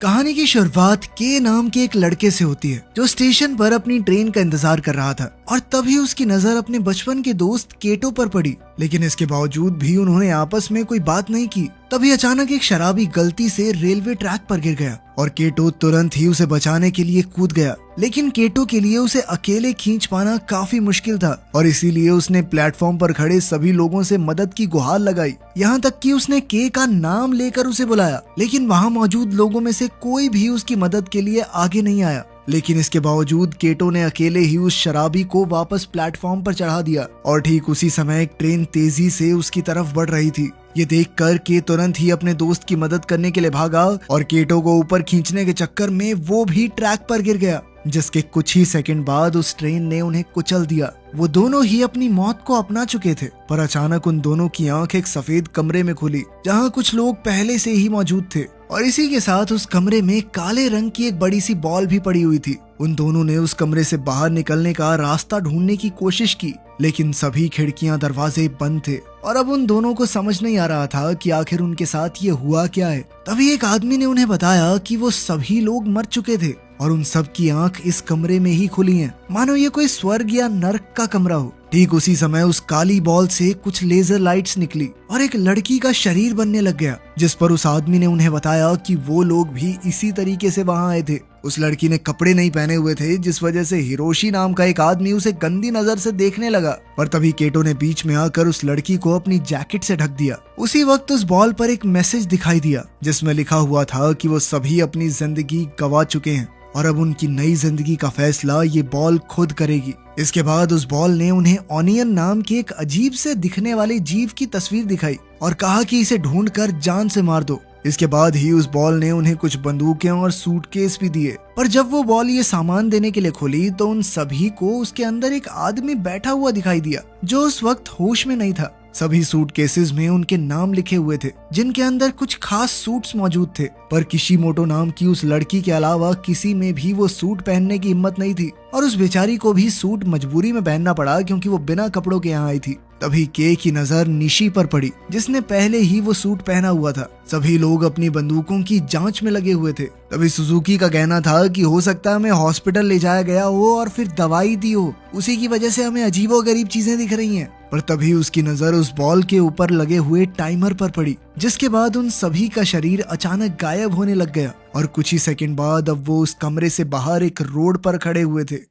कहानी की शुरुआत के नाम के एक लड़के से होती है जो स्टेशन पर अपनी ट्रेन का इंतजार कर रहा था और तभी उसकी नजर अपने बचपन के दोस्त केटो पर पड़ी। लेकिन इसके बावजूद भी उन्होंने आपस में कोई बात नहीं की। तभी अचानक एक शराबी गलती से रेलवे ट्रैक पर गिर गया और केटो तुरंत ही उसे बचाने के लिए कूद गया। लेकिन केटो के लिए उसे अकेले खींच पाना काफी मुश्किल था और इसीलिए उसने प्लेटफॉर्म पर खड़े सभी लोगों से मदद की गुहार लगाई। यहाँ तक कि उसने के का नाम लेकर उसे बुलाया, लेकिन वहाँ मौजूद लोगों में से कोई भी उसकी मदद के लिए आगे नहीं आया। लेकिन इसके बावजूद केटो ने अकेले ही उस शराबी को वापस प्लेटफॉर्म पर चढ़ा दिया और ठीक उसी समय एक ट्रेन तेजी से उसकी तरफ बढ़ रही थी। ये देखकर के तुरंत ही अपने दोस्त की मदद करने के लिए भागा और केटो को ऊपर खींचने के चक्कर में वो भी ट्रैक पर गिर गया, जिसके कुछ ही सेकंड बाद उस ट्रेन ने उन्हें कुचल दिया। वो दोनों ही अपनी मौत को अपना चुके थे, पर अचानक उन दोनों की आंख एक सफेद कमरे में खुली जहां कुछ लोग पहले से ही मौजूद थे और इसी के साथ उस कमरे में काले रंग की एक बड़ी सी बॉल भी पड़ी हुई थी। उन दोनों ने उस कमरे से बाहर निकलने का रास्ता ढूंढने की कोशिश की, लेकिन सभी खिड़कियां दरवाजे बंद थे और अब उन दोनों को समझ नहीं आ रहा था कि आखिर उनके साथ ये हुआ क्या है। तभी एक आदमी ने उन्हें बताया कि वो सभी लोग मर चुके थे और उन सब की आंख इस कमरे में ही खुली हैं, मानो ये कोई स्वर्ग या नर्क का कमरा हो। ठीक उसी समय उस काली बॉल से कुछ लेजर लाइट्स निकली और एक लड़की का शरीर बनने लग गया, जिस पर उस आदमी ने उन्हें बताया कि वो लोग भी इसी तरीके से वहां आए थे। उस लड़की ने कपड़े नहीं पहने हुए थे, जिस वजह से हिरोशी नाम का एक आदमी उसे गंदी नजर से देखने लगा। पर तभी केटो ने बीच में आकर उस लड़की को अपनी जैकेट से ढक दिया। उसी वक्त उस बॉल पर एक मैसेज दिखाई दिया जिसमें लिखा हुआ था कि वो सभी अपनी जिंदगी गंवा चुके हैं और अब उनकी नई जिंदगी का फैसला ये बॉल खुद करेगी। इसके बाद उस बॉल ने उन्हें ऑनियन नाम के एक अजीब से दिखने वाले जीव की तस्वीर दिखाई और कहा कि इसे ढूंढकर जान से मार दो। इसके बाद ही उस बॉल ने उन्हें कुछ बंदूकें और सूटकेस भी दिए, पर जब वो बॉल ये सामान देने के लिए खुली तो उन सभी को उसके अंदर एक आदमी बैठा हुआ दिखाई दिया जो उस वक्त होश में नहीं था। सभी सूटकेसेस में उनके नाम लिखे हुए थे, जिनके अंदर कुछ खास सूट्स मौजूद थे, पर किशिमोटो नाम की उस लड़की के अलावा किसी में भी वो सूट पहनने की हिम्मत नहीं थी और उस बेचारी को भी सूट मजबूरी में पहनना पड़ा क्योंकि वो बिना कपड़ों के यहाँ आई थी। तभी के की नजर निशी पर पड़ी, जिसने पहले ही वो सूट पहना हुआ था। सभी लोग अपनी बंदूकों की जांच में लगे हुए थे। तभी सुजुकी का कहना था कि हो सकता है हमें हॉस्पिटल ले जाया गया हो और फिर दवाई दी हो, उसी की वजह से हमें अजीबोगरीब चीजें दिख रही हैं। पर तभी उसकी नजर उस बॉल के ऊपर लगे हुए टाइमर पर पड़ी, जिसके बाद उन सभी का शरीर अचानक गायब होने लग गया और कुछ ही सेकंड बाद अब वो उस कमरे से बाहर एक रोड पर खड़े हुए थे।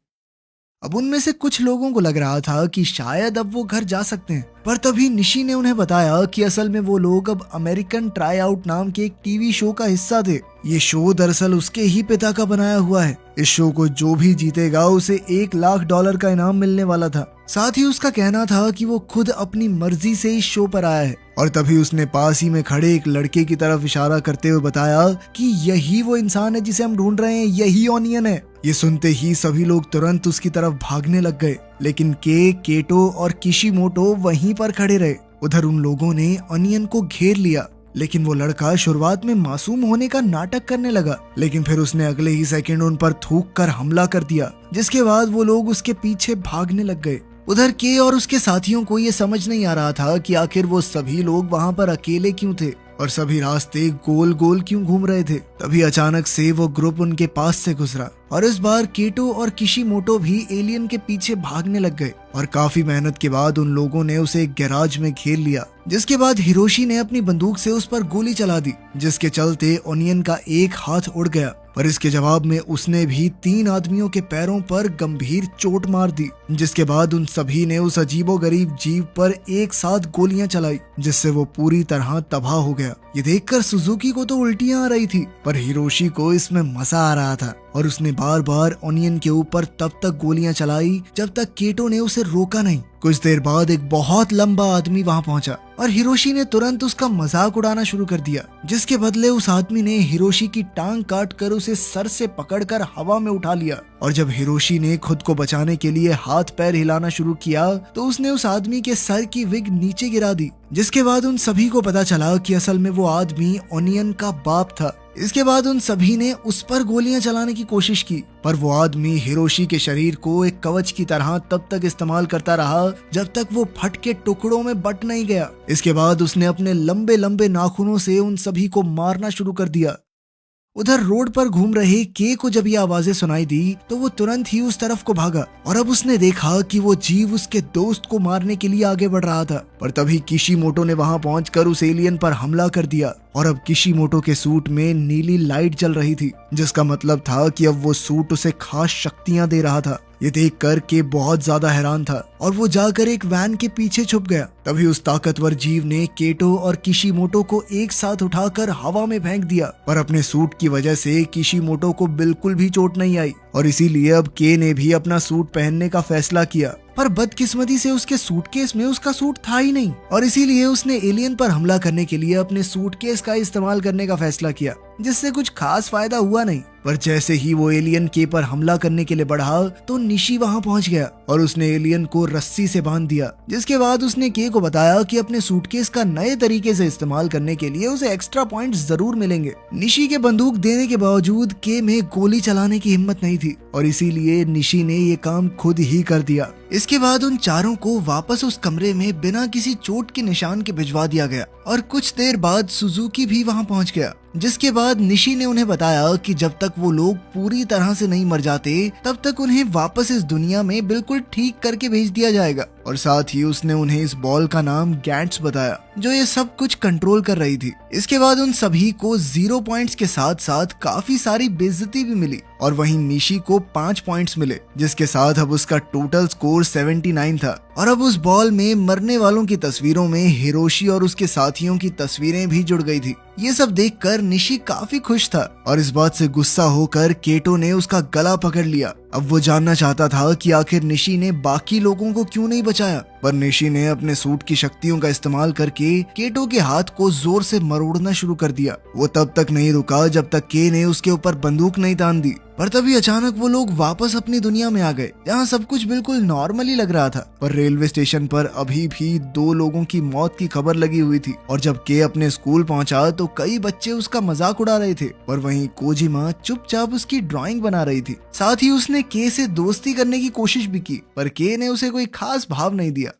अब उनमें से कुछ लोगों को लग रहा था कि शायद अब वो घर जा सकते हैं, पर तभी निशी ने उन्हें बताया कि असल में वो लोग अब अमेरिकन ट्राई आउट नाम के एक टीवी शो का हिस्सा थे। ये शो दरअसल उसके ही पिता का बनाया हुआ है। इस शो को जो भी जीतेगा उसे $1,00,000 का इनाम मिलने वाला था। साथ ही उसका कहना था कि वो खुद अपनी मर्जी से इस शो पर आया है और तभी उसने पास ही में खड़े एक लड़के की तरफ इशारा करते हुए बताया कि यही वो इंसान है जिसे हम ढूंढ रहे हैं, यही ऑनियन है। ये सुनते ही सभी लोग तुरंत उसकी तरफ भागने लग गए, लेकिन केटो और किशिमोटो वहीं पर खड़े रहे। उधर उन लोगों ने ऑनियन को घेर लिया, लेकिन वो लड़का शुरुआत में मासूम होने का नाटक करने लगा, लेकिन फिर उसने अगले ही सेकंड उन पर थूक कर हमला कर दिया, जिसके बाद वो लोग उसके पीछे भागने लग गए। उधर के और उसके साथियों को ये समझ नहीं आ रहा था कि आखिर वो सभी लोग वहां पर अकेले क्यों थे और सभी रास्ते गोल गोल क्यों घूम रहे थे। तभी अचानक से वो ग्रुप उनके पास से गुजरा और इस बार केटो और किशिमोटो भी एलियन के पीछे भागने लग गए और काफी मेहनत के बाद उन लोगों ने उसे एक गैराज में घेर लिया, जिसके बाद हिरोशी ने अपनी बंदूक से उस पर गोली चला दी, जिसके चलते ऑनियन का एक हाथ उड़ गया। पर इसके जवाब में उसने भी 3 आदमियों के पैरों पर गंभीर चोट मार दी, जिसके बाद उन सभी ने उस अजीबोगरीब जीव पर एक साथ गोलियां चलाई, जिससे वो पूरी तरह तबाह हो गया। ये देखकर सुजुकी को तो उल्टियां आ रही थी, पर हिरोशी को इसमें मजा आ रहा था और उसने बार बार ऑनियन के ऊपर तब तक गोलियां चलाई जब तक केटो ने उसे रोका नहीं। कुछ देर बाद एक बहुत लंबा आदमी वहां पहुंचा और हिरोशी ने तुरंत उसका मजाक उड़ाना शुरू कर दिया, जिसके बदले उस आदमी ने हिरोशी की टांग काट कर उसे सर से पकड़कर हवा में उठा लिया और जब हिरोशी ने खुद को बचाने के लिए हाथ पैर हिलाना शुरू किया तो उसने उस आदमी के सर की विग नीचे गिरा दी, जिसके बाद उन सभी को पता चला कि असल में वो आदमी ऑनियन का बाप था। इसके बाद उन सभी ने उस पर गोलियां चलाने की कोशिश की, पर वो आदमी हिरोशी के शरीर को एक कवच की तरह तब तक इस्तेमाल करता रहा जब तक वो फट के टुकड़ों में बट नहीं गया। इसके बाद उसने अपने लंबे लंबे नाखूनों से उन सभी को मारना शुरू कर दिया। उधर रोड पर घूम रहे के को जब ये आवाजें सुनाई दी तो वो तुरंत ही उस तरफ को भागा और अब उसने देखा कि वो जीव उसके दोस्त को मारने के लिए आगे बढ़ रहा था। पर तभी किशिमोटो ने वहां पहुंचकर उस एलियन पर हमला कर दिया और अब किशिमोटो के सूट में नीली लाइट जल रही थी, जिसका मतलब था कि अब वो सूट उसे खास शक्तियां दे रहा था। ये देखकर के बहुत ज्यादा हैरान था और वो जाकर एक वैन के पीछे छुप गया। तभी उस ताकतवर जीव ने केटो और किशिमोटो को एक साथ उठाकर हवा में फेंक दिया, पर अपने सूट की वजह से किशिमोटो को बिल्कुल भी चोट नहीं आई और इसीलिए अब के ने भी अपना सूट पहनने का फैसला किया। पर बदकिस्मती से उसके सूटकेस में उसका सूट था ही नहीं और इसीलिए उसने एलियन पर हमला करने के लिए अपने सूटकेस का इस्तेमाल करने का फैसला किया, जिससे कुछ खास फायदा हुआ नहीं। पर जैसे ही वो एलियन के पर हमला करने के लिए बढ़ा तो निशी वहां पहुंच गया और उसने एलियन को रस्सी से बांध दिया, जिसके बाद उसने के को बताया कि अपने सूटकेस का नए तरीके से इस्तेमाल करने के लिए उसे एक्स्ट्रा पॉइंट्स जरूर मिलेंगे। निशी के बंदूक देने के बावजूद के में गोली चलाने की हिम्मत नहीं थी और इसीलिए निशी ने ये काम खुद ही कर दिया। इसके बाद उन चारों को वापस उस कमरे में बिना किसी चोट के निशान के भिजवा दिया गया और कुछ देर बाद सुजुकी भी वहां पहुंच गया, जिसके बाद निशी ने उन्हें बताया कि जब तक वो लोग पूरी तरह से नहीं मर जाते तब तक उन्हें वापस इस दुनिया में बिल्कुल ठीक करके भेज दिया जाएगा। और साथ ही उसने उन्हें इस बॉल का नाम गैंट्स बताया जो ये सब कुछ कंट्रोल कर रही थी। इसके बाद उन सभी को 0 पॉइंट्स के साथ साथ काफी सारी बेइज्जती भी मिली और वहीं निशी को 5 पॉइंट्स मिले, जिसके साथ अब उसका टोटल स्कोर 79 था। और अब उस बॉल में मरने वालों की तस्वीरों में हिरोशी और उसके साथियों की तस्वीरें भी जुड़ गई थी। ये सब देखकर निशी काफी खुश था और इस बात से गुस्सा होकर केटो ने उसका गला पकड़ लिया। अब वो जानना चाहता था कि आखिर निशी ने बाकी लोगों को क्यों नहीं बचाया, पर निशी ने अपने सूट की शक्तियों का इस्तेमाल करके केटो के हाथ को जोर से मरोड़ना शुरू कर दिया। वो तब तक नहीं रुका जब तक के ने उसके ऊपर बंदूक नहीं तान दी। पर तभी अचानक वो लोग वापस अपनी दुनिया में आ गए जहाँ सब कुछ बिल्कुल नॉर्मली लग रहा था। पर रेलवे स्टेशन पर अभी भी 2 लोगों की मौत की खबर लगी हुई थी और जब के अपने स्कूल पहुंचा तो कई बच्चे उसका मजाक उड़ा रहे थे, पर वहीं कोजिमा चुपचाप उसकी ड्राइंग बना रही थी। साथ ही उसने के से दोस्ती करने की कोशिश भी की, पर के ने उसे कोई खास भाव नहीं दिया।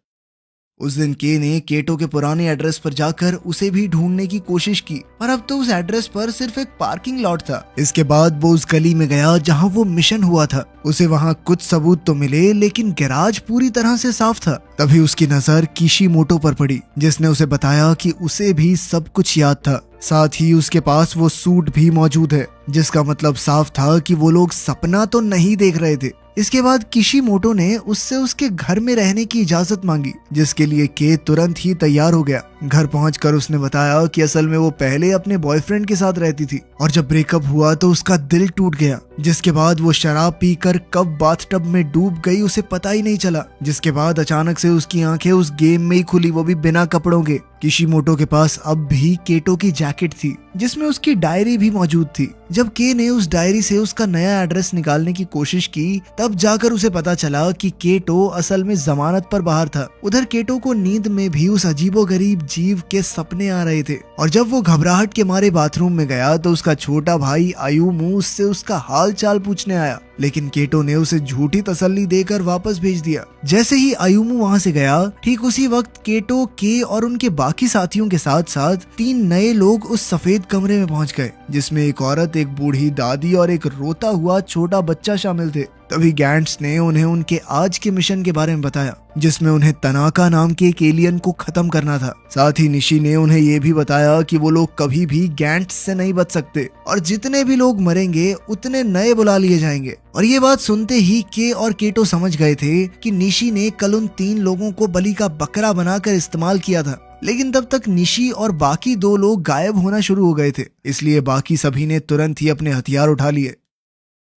उस दिन के ने केटो के पुराने एड्रेस पर जाकर उसे भी ढूंढने की कोशिश की, पर अब तो उस एड्रेस पर सिर्फ एक पार्किंग लॉट था। इसके बाद वो उस गली में गया जहां वो मिशन हुआ था। उसे वहां कुछ सबूत तो मिले लेकिन गैराज पूरी तरह से साफ था। तभी उसकी नजर किशिमोटो पर पड़ी, जिसने उसे बताया कि उसे भी सब कुछ याद था। साथ ही उसके पास वो सूट भी मौजूद है, जिसका मतलब साफ था कि वो लोग सपना तो नहीं देख रहे थे। इसके बाद किशिमोटो ने उससे उसके घर में रहने की इजाजत मांगी, जिसके लिए के तुरंत ही तैयार हो गया। घर पहुंचकर उसने बताया कि असल में वो पहले अपने बॉयफ्रेंड के साथ रहती थी और जब ब्रेकअप हुआ तो उसका दिल टूट गया, जिसके बाद वो शराब पीकर कब बाथटब में डूब गई उसे पता ही नहीं चला। जिसके बाद अचानक से उसकी आंखें उस गेम में ही खुली, वो भी बिना कपड़ों के। किशिमोटो के पास अब भी केटो की जैकेट थी जिसमें उसकी डायरी भी मौजूद थी। जब के ने उस डायरी से उसका नया एड्रेस निकालने की कोशिश की तब जाकर उसे पता चला कि केटो असल में जमानत पर बाहर था। उधर केटो को नींद में भी उस अजीबोगरीब जीव के सपने आ रहे थे और जब वो घबराहट के मारे बाथरूम में गया तो उसका छोटा भाई आयुमु उससे उसका हाल चाल पूछने आया, लेकिन केटो ने उसे झूठी तसल्ली देकर वापस भेज दिया। जैसे ही आयुमु वहां से गया ठीक उसी वक्त केटो के और उनके बाकी साथियों के साथ साथ 3 नए लोग उस सफेद कमरे में पहुंच गए, जिसमें एक औरत, एक बूढ़ी दादी और एक रोता हुआ छोटा बच्चा शामिल थे। तभी गैंट्स ने उन्हें उनके आज के मिशन के बारे में बताया, जिसमें उन्हें तनाका नाम के एक एलियन को खत्म करना था। साथ ही निशी ने उन्हें ये भी बताया कि वो लोग कभी भी गैंट्स से नहीं बच सकते और जितने भी लोग मरेंगे उतने नए बुला लिए जाएंगे। और ये बात सुनते ही के और केटो समझ गए थे कि निशी ने कल उन 3 लोगों को बलि का बकरा बनाकर इस्तेमाल किया था, लेकिन तब तक निशी और बाकी 2 लोग गायब होना शुरू हो गए थे, इसलिए बाकी सभी ने तुरंत ही अपने हथियार उठा लिए।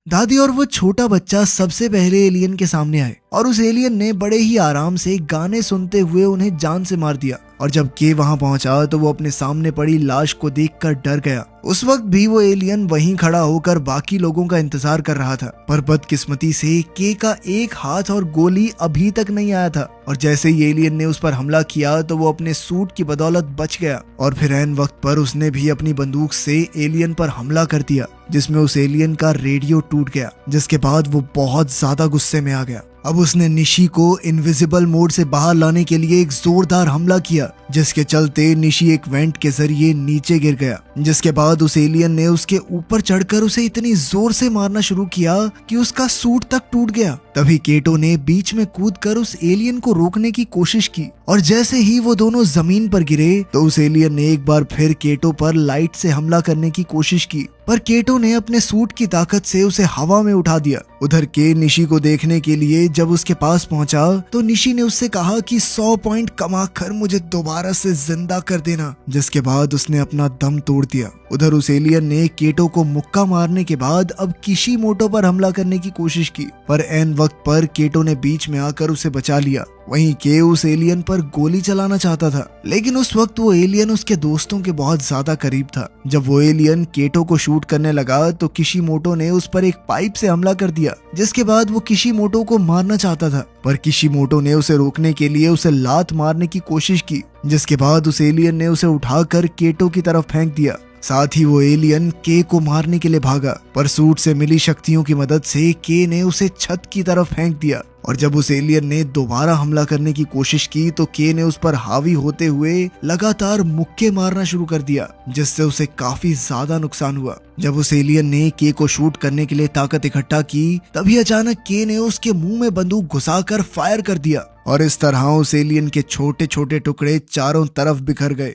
दादी और वो छोटा बच्चा सबसे पहले एलियन के सामने आए और उस एलियन ने बड़े ही आराम से गाने सुनते हुए उन्हें जान से मार दिया। और जब के वहां पहुंचा तो वो अपने सामने पड़ी लाश को देखकर डर गया। उस वक्त भी वो एलियन वहीं खड़ा होकर बाकी लोगों का इंतजार कर रहा था, पर बदकिस्मती से के का एक हाथ और गोली अभी तक नहीं आया था और जैसे ही एलियन ने उस पर हमला किया तो वो अपने सूट की बदौलत बच गया और फिर ऐन वक्त पर उसने भी अपनी बंदूक से एलियन पर हमला कर दिया, जिसमें उस एलियन का रेडियो टूट गया, जिसके बाद वो बहुत ज्यादा गुस्से में आ गया अब उसने निशी को इनविजिबल मोड से बाहर लाने के लिए एक जोरदार हमला किया, जिसके चलते निशी एक वेंट के जरिए नीचे गिर गया। जिसके बाद उस एलियन ने उसके ऊपर चढ़कर उसे इतनी जोर से मारना शुरू किया कि उसका सूट तक टूट गया। तभी केटो ने बीच में कूदकर उस एलियन को रोकने की कोशिश की और जैसे ही वो दोनों जमीन पर गिरे तो उस एलियन ने एक बार फिर केटो पर लाइट से हमला करने की कोशिश की, पर केटो ने अपने सूट की ताकत से उसे हवा में उठा दिया। उधर के निशी को देखने के लिए जब उसके पास पहुंचा तो निशी ने उससे कहा कि 100 पॉइंट कमा कर मुझे दोबारा से जिंदा कर देना, जिसके बाद उसने अपना दम तोड़ दिया। उधर उस एलियन ने केटो को मुक्का मारने के बाद अब किशीमोटो पर हमला करने की कोशिश की, पर एन वक्त पर केटो ने बीच में आकर उसे बचा लिया। वहीं के उस एलियन पर गोली चलाना चाहता था, लेकिन उस वक्त वो एलियन उसके दोस्तों के बहुत ज्यादा करीब था। जब वो एलियन केटो को शूट करने लगा तो किशीमोटो ने उस पर एक पाइप से हमला कर दिया, जिसके बाद वो किशीमोटो को मारना चाहता था, पर किशीमोटो ने उसे रोकने के लिए उसे लात मारने की कोशिश की, जिसके बाद उस एलियन ने उसे उठाकर केटो की तरफ फेंक दिया। साथ ही वो एलियन के को मारने के लिए भागा, पर सूट से मिली शक्तियों की मदद से के ने उसे छत की तरफ फेंक दिया। और जब उस एलियन ने दोबारा हमला करने की कोशिश की तो के ने उस पर हावी होते हुए लगातार मुक्के मारना शुरू कर दिया, जिससे उसे काफी ज्यादा नुकसान हुआ। जब उस एलियन ने के को शूट करने के लिए ताकत इकट्ठा की तभी अचानक के ने उसके मुंह में बंदूक घुसाकर फायर कर दिया और इस तरह उस एलियन के छोटे छोटे टुकड़े चारों तरफ बिखर गए।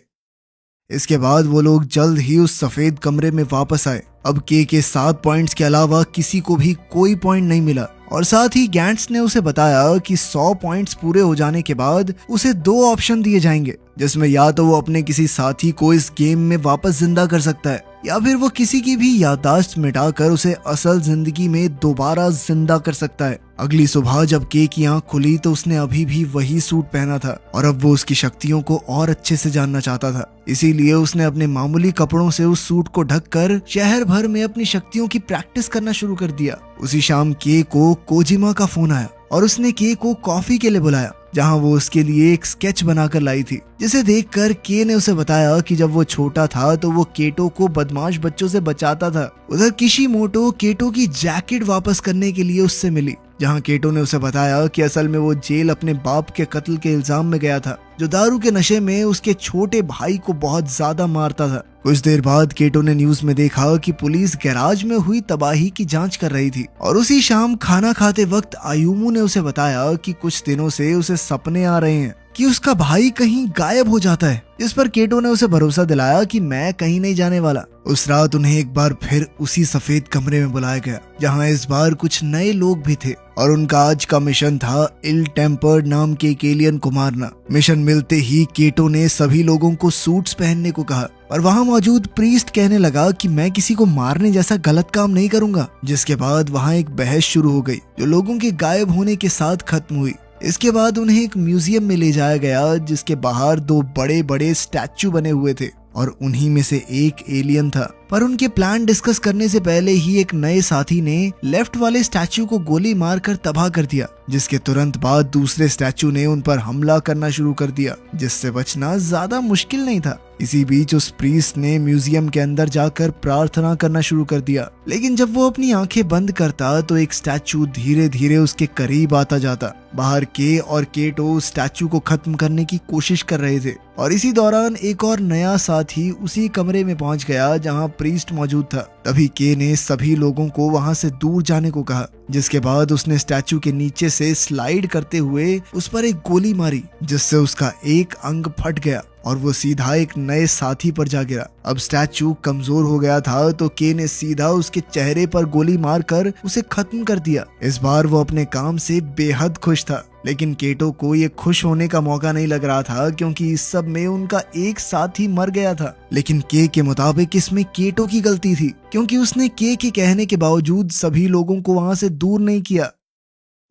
इसके बाद वो लोग जल्द ही उस सफेद कमरे में वापस आए। अब के 7 पॉइंट्स के अलावा किसी को भी कोई पॉइंट नहीं मिला और साथ ही गैंट्स ने उसे बताया कि 100 पॉइंट्स पूरे हो जाने के बाद उसे 2 ऑप्शन दिए जाएंगे, जिसमें या तो वो अपने किसी साथी को इस गेम में वापस जिंदा कर सकता है या फिर वो किसी की भी याददाश्त मिटाकर उसे असल जिंदगी में दोबारा जिंदा कर सकता है। अगली सुबह जब के की आंख खुली तो उसने अभी भी वही सूट पहना था और अब वो उसकी शक्तियों को और अच्छे से जानना चाहता था। इसीलिए उसने अपने मामूली कपड़ों से उस सूट को ढककर शहर भर में अपनी शक्तियों की प्रैक्टिस करना शुरू कर दिया। उसी शाम के को कोजिमा का फोन आया और उसने के को कॉफी के लिए बुलाया, जहां वो उसके लिए एक स्केच बनाकर लाई थी, जिसे देखकर के ने उसे बताया कि जब वो छोटा था तो वो केटो को बदमाश बच्चों से बचाता था। उधर किशीमोटो केटो की जैकेट वापस करने के लिए उससे मिली, जहां केटो ने उसे बताया कि असल में वो जेल अपने बाप के कत्ल के इल्जाम में गया था, जो दारू के नशे में उसके छोटे भाई को बहुत ज्यादा मारता था। कुछ देर बाद केटो ने न्यूज में देखा कि पुलिस गैराज में हुई तबाही की जांच कर रही थी और उसी शाम खाना खाते वक्त आयुमू ने उसे बताया कि कुछ दिनों से उसे सपने आ रहे हैं कि उसका भाई कहीं गायब हो जाता है, जिस पर केटो ने उसे भरोसा दिलाया कि मैं कहीं नहीं जाने वाला। उस रात उन्हें एक बार फिर उसी सफेद कमरे में बुलाया गया, जहां इस बार कुछ नए लोग भी थे और उनका आज का मिशन था इल टेम्पर्ड नाम के एक एलियन को मारना। मिशन मिलते ही केटो ने सभी लोगों को सूट्स पहनने को कहा, पर वहां मौजूद प्रीस्ट कहने लगा कि मैं किसी को मारने जैसा गलत काम नहीं करूंगा। जिसके बाद वहां एक बहस शुरू हो गई, जो लोगों के गायब होने के साथ खत्म हुई। इसके बाद उन्हें एक म्यूजियम में ले जाया गया, जिसके बाहर 2 बड़े बड़े स्टैचू बने हुए थे और उन्हीं में से एक एलियन था। पर उनके प्लान डिस्कस करने से पहले ही एक नए साथी ने लेफ्ट वाले स्टैचू को गोली मारकर तबाह कर दिया, जिसके तुरंत बाद दूसरे स्टैचू ने उन पर हमला करना शुरू कर दिया, जिससे बचना ज्यादा मुश्किल नहीं था। इसी बीच उस प्रीस्ट ने म्यूजियम के अंदर जाकर प्रार्थना करना शुरू कर दिया, लेकिन जब वो अपनी आंखें बंद करता तो एक स्टैचू धीरे धीरे उसके करीब आता जाता। बाहर के और केटो स्टैचू को खत्म करने की कोशिश कर रहे थे और इसी दौरान एक और नया साथी उसी कमरे में पहुंच गया जहां प्रीस्ट मौजूद था। तभी के ने सभी लोगों को वहां से दूर जाने को कहा, जिसके बाद उसने स्टैचू के नीचे से स्लाइड करते हुए उस पर एक गोली मारी, जिससे उसका एक अंग फट गया और वो सीधा एक नए साथी पर जा गिरा। अब स्टैचू कमजोर हो गया था तो के ने सीधा उसके चेहरे पर गोली मारकर उसे खत्म कर दिया। इस बार वो अपने काम से बेहद खुश था, लेकिन केटो को ये खुश होने का मौका नहीं लग रहा था, क्योंकि इस सब में उनका एक साथी मर गया था। लेकिन के मुताबिक इसमें केटो की गलती थी, क्योंकि उसने के कहने के बावजूद सभी लोगों को वहां से दूर नहीं किया।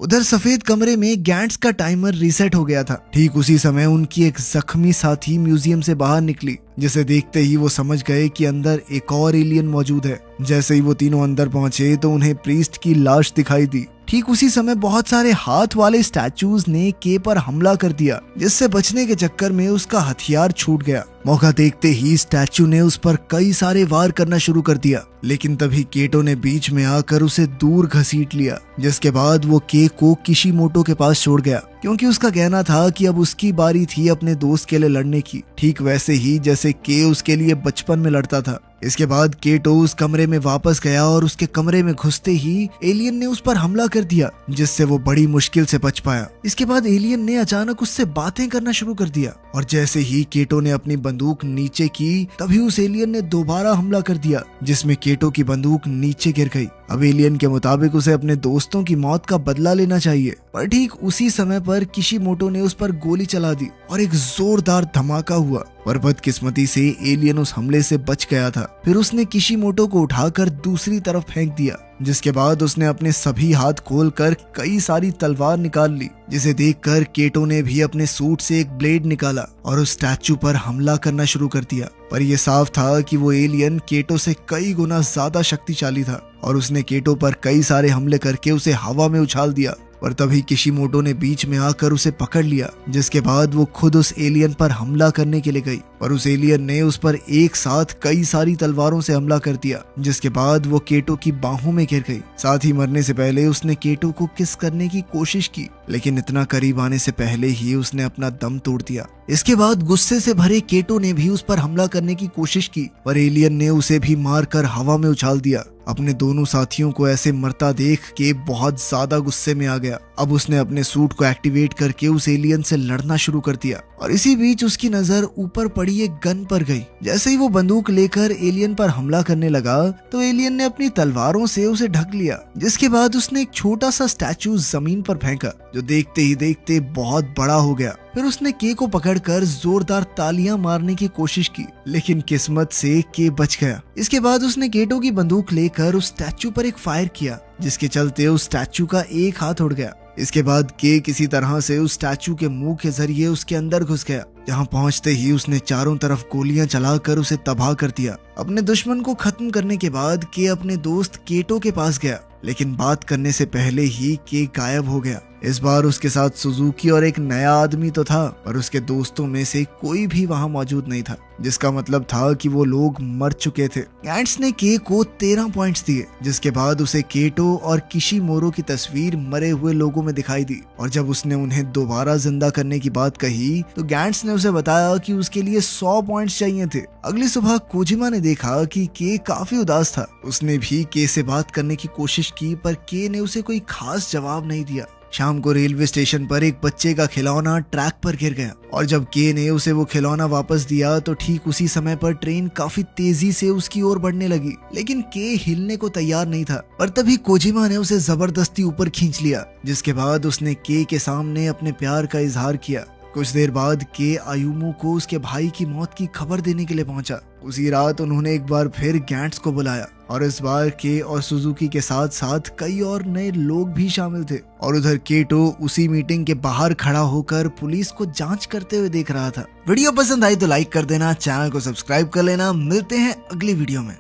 उधर सफेद कमरे में गैंट्स का टाइमर रीसेट हो गया था। ठीक उसी समय उनकी एक जख्मी साथी म्यूजियम से बाहर निकली, जिसे देखते ही वो समझ गए कि अंदर एक और एलियन मौजूद है। जैसे ही वो तीनों अंदर पहुंचे तो उन्हें प्रीस्ट की लाश दिखाई दी, ठीक उसी समय बहुत सारे हाथ वाले स्टैचूज ने के पर हमला कर दिया, जिससे बचने के चक्कर में उसका हथियार छूट गया। मौका देखते ही स्टैचू ने उस पर कई सारे वार करना शुरू कर दिया, लेकिन तभी केटो ने बीच में आकर उसे दूर घसीट लिया, जिसके बाद वो के को किशिमोटो के पास छोड़ गया, क्योंकि उसका कहना था कि अब उसकी बारी थी अपने दोस्त के लिए लड़ने की, ठीक वैसे ही जैसे के उसके लिए बचपन में लड़ता था। इसके बाद केटो उस कमरे में वापस गया और उसके कमरे में घुसते ही एलियन ने उस पर हमला कर दिया, जिससे वो बड़ी मुश्किल से बच पाया। इसके बाद एलियन ने अचानक उससे बातें करना शुरू कर दिया, और जैसे ही केटो ने अपनी बंदूक नीचे की, तभी उस एलियन ने दोबारा हमला कर दिया, जिसमें केटो की बंदूक नीचे गिर गई। अब एलियन के मुताबिक उसे अपने दोस्तों की मौत का बदला लेना चाहिए, पर ठीक उसी समय पर किशिमोटो ने उस पर गोली चला दी और एक जोरदार धमाका हुआ, पर बदकिस्मती से एलियन उस हमले से बच गया था। फिर उसने किशिमोटो को उठाकर दूसरी तरफ फेंक दिया, जिसके बाद उसने अपने सभी हाथ खोलकर कई सारी तलवार निकाल ली, जिसे देखकर केटो ने भी अपने सूट से एक ब्लेड निकाला और उस स्टैचू पर हमला करना शुरू कर दिया। पर यह साफ था कि वो एलियन केटो से कई गुना ज्यादा शक्तिशाली था, और उसने केटो पर कई सारे हमले करके उसे हवा में उछाल दिया। पर तभी किशिमोटो ने बीच में आकर उसे पकड़ लिया, जिसके बाद वो खुद उस एलियन पर हमला करने के लिए गई, पर उस एलियन ने उस पर एक साथ कई सारी तलवारों से हमला कर दिया, जिसके बाद वो केटो की बाहों में गिर गई। साथ ही मरने से पहले उसने केटो को किस करने की कोशिश की, लेकिन इतना करीब आने से पहले ही उसने अपना दम तोड़ दिया। इसके बाद गुस्से से भरे केटो ने भी उस पर हमला करने की कोशिश की, पर एलियन ने उसे भी मारकर हवा में उछाल दिया। अपने दोनों साथियों को ऐसे मरता देख के बहुत ज्यादा गुस्से में आ गया। अब उसने अपने सूट को एक्टिवेट करके उस एलियन से लड़ना शुरू कर दिया, और इसी बीच उसकी नजर ऊपर पड़ी एक गन पर गई। जैसे ही वो बंदूक लेकर एलियन पर हमला करने लगा, तो एलियन ने अपनी तलवारों से उसे ढक लिया, जिसके बाद उसने एक छोटा सा स्टैचू जमीन पर फेंका, जो देखते ही देखते बहुत बड़ा हो गया। फिर उसने के को पकड़कर जोरदार तालियां मारने की कोशिश की, लेकिन किस्मत से के बच गया। इसके बाद उसने केटो की बंदूक लेकर उस स्टैचू पर एक फायर किया, जिसके चलते उस स्टैचू का एक हाथ उड़ गया। इसके बाद के किसी तरह से उस स्टैचू के मुंह के जरिए उसके अंदर घुस गया, जहां पहुंचते ही उसने चारों तरफ गोलियां चलाकर उसे तबाह कर दिया। अपने दुश्मन को खत्म करने के बाद के अपने दोस्त केटो के पास गया, लेकिन बात करने से पहले ही के गायब हो गया। इस बार उसके साथ सुजुकी और एक नया आदमी तो था, पर उसके दोस्तों में से कोई भी वहां मौजूद नहीं था, जिसका मतलब था कि वो लोग मर चुके थे। गैंट्स ने के को 13 पॉइंट्स दिए, जिसके बाद उसे केटो और किशिमोरो की तस्वीर मरे हुए लोगों में दिखाई दी, और जब उसने उन्हें दोबारा जिंदा करने की बात कही, तो गैंट्स ने उसे बताया कि उसके लिए 100 पॉइंट्स चाहिए थे। अगली सुबह कोजिमा ने देखा कि के काफी उदास था। उसने भी के से बात करने की कोशिश की, पर के ने उसे कोई खास जवाब नहीं दिया। शाम को रेलवे स्टेशन पर एक बच्चे का खिलौना ट्रैक पर गिर गया, और जब के ने उसे वो खिलौना वापस दिया, तो ठीक उसी समय पर ट्रेन काफी तेजी से उसकी ओर बढ़ने लगी, लेकिन के हिलने को तैयार नहीं था। पर तभी कोजिमा ने उसे जबरदस्ती ऊपर खींच लिया, जिसके बाद उसने के सामने अपने प्यार का इजहार किया। कुछ देर बाद के आयुमो को उसके भाई की मौत की खबर देने के लिए पहुंचा। उसी रात उन्होंने एक बार फिर गैंट्स को बुलाया, और इस बार के और सुजुकी के साथ साथ कई और नए लोग भी शामिल थे। और उधर केटो उसी मीटिंग के बाहर खड़ा होकर पुलिस को जांच करते हुए देख रहा था। वीडियो पसंद आई तो लाइक कर देना, चैनल को सब्सक्राइब कर लेना। मिलते हैं अगली वीडियो में।